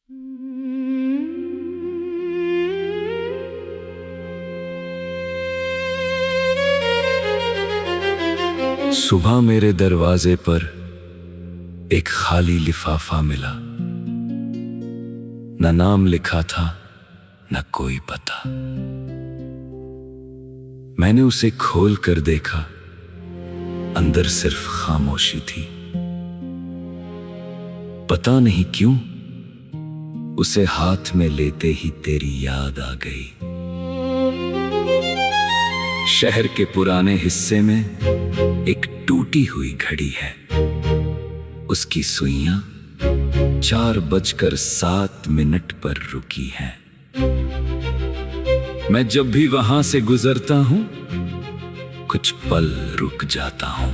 सुबह मेरे दरवाजे पर एक खाली लिफाफा मिला। न नाम लिखा था न कोई पता। मैंने उसे खोल कर देखा, अंदर सिर्फ खामोशी थी। पता नहीं क्यों उसे हाथ में लेते ही तेरी याद आ गई। शहर के पुराने हिस्से में एक टूटी हुई घड़ी है। उसकी सुइयां 4:07 पर रुकी हैं। मैं जब भी वहां से गुजरता हूं, कुछ पल रुक जाता हूं।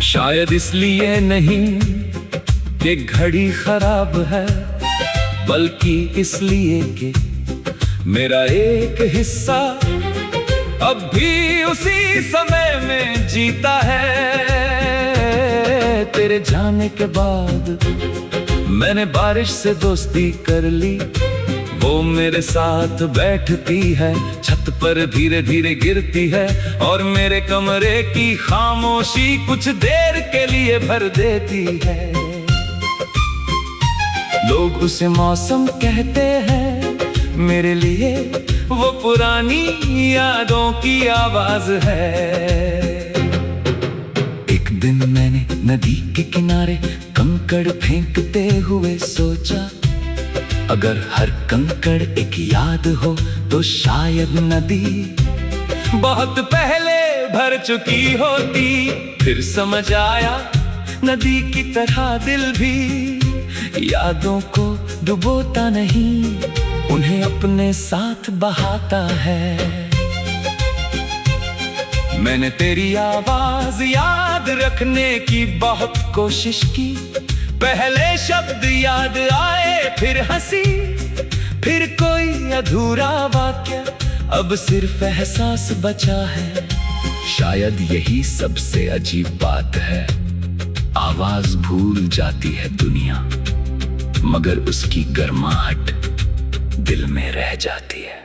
शायद इसलिए नहीं कि घड़ी खराब है, बल्कि इसलिए कि मेरा एक हिस्सा अब भी उसी समय में जीता है। तेरे जाने के बाद मैंने बारिश से दोस्ती कर ली। वो मेरे साथ बैठती है, छत पर धीरे धीरे गिरती है, और मेरे कमरे की खामोशी कुछ देर के लिए भर देती है। लोग उसे मौसम कहते हैं, मेरे लिए वो पुरानी यादों की आवाज है। एक दिन मैंने नदी के किनारे कंकड़ फेंकते हुए सोचा, अगर हर कंकड़ एक याद हो तो शायद नदी बहुत पहले भर चुकी होती। फिर समझ आया नदी की तरह दिल भी यादों को डुबोता नहीं, उन्हें अपने साथ बहाता है। मैंने तेरी आवाज याद रखने की बहुत कोशिश की। पहले शब्द याद आए, फिर हंसी, फिर कोई अधूरा वाक्य, अब सिर्फ एहसास बचा है। शायद यही सबसे अजीब बात है, आवाज भूल जाती है दुनिया, मगर उसकी गर्माहट दिल में रह जाती है।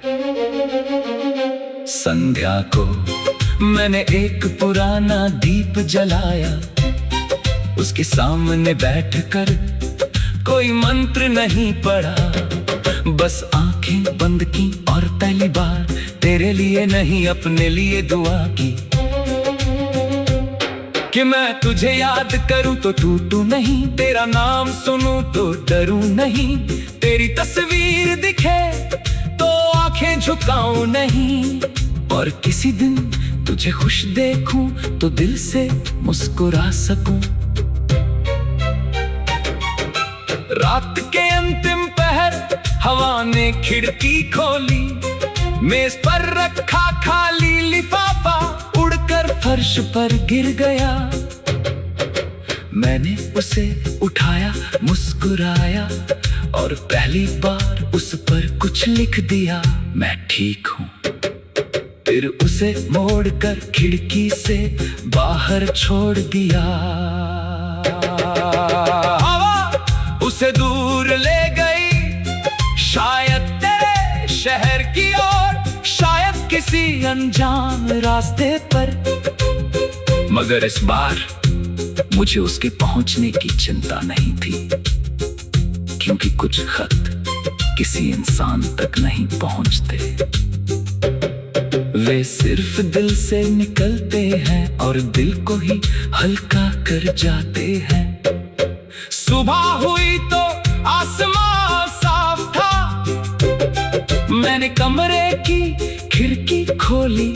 संध्या को मैंने एक पुराना दीप जलाया। उसके सामने बैठकर कोई मंत्र नहीं पढ़ा, बस आंखें बंद की और पहली बार तेरे लिए नहीं अपने लिए दुआ की। कि मैं तुझे याद करूं तो टूटूं नहीं, तेरा नाम सुनूं तो डरूं नहीं, तेरी तस्वीर दिखे तो आंखें झुकाऊं नहीं, और किसी दिन तुझे खुश देखूं तो दिल से मुस्कुरा सकूं। रात के अंतिम पहर हवा ने खिड़की खोली, मेज पर रखा खाली लिफाफा उड़कर फर्श पर गिर गया। मैंने उसे उठाया, मुस्कुराया, और पहली बार उस पर कुछ लिख दिया, मैं ठीक हूँ। फिर उसे मोड़कर खिड़की से बाहर छोड़ दिया। हवा उसे दूर ले गई, शायद तेरे शहर की ओर, शायद किसी अनजान रास्ते पर, मगर इस बार मुझे उसके पहुंचने की चिंता नहीं थी, क्योंकि कुछ खत किसी इंसान तक नहीं पहुंचते। वे सिर्फ दिल से निकलते हैं और दिल को ही हल्का कर जाते हैं। सुबह हुई तो आसमां साफ था, मैंने कमरे की खिड़की खोली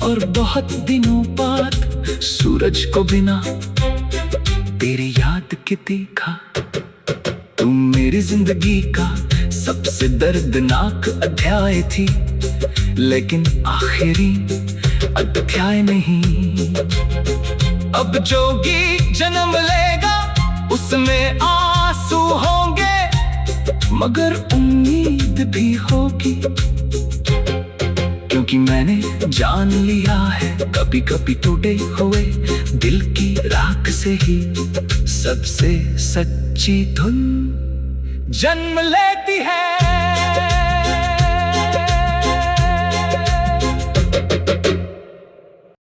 और बहुत दिनों बाद सूरज को बिना तेरी याद के देखा। तुम मेरी जिंदगी का सबसे दर्दनाक अध्याय थी, लेकिन आखिरी अध्याय नहीं। अब जो गीत जन्म लेगा उसमें आंसू होंगे, मगर उम्मीद भी होगी, क्योंकि मैंने जान लिया है कभी कभी टूटे हुए दिल की राख से ही सबसे सच्ची धुन जन्म लेती है।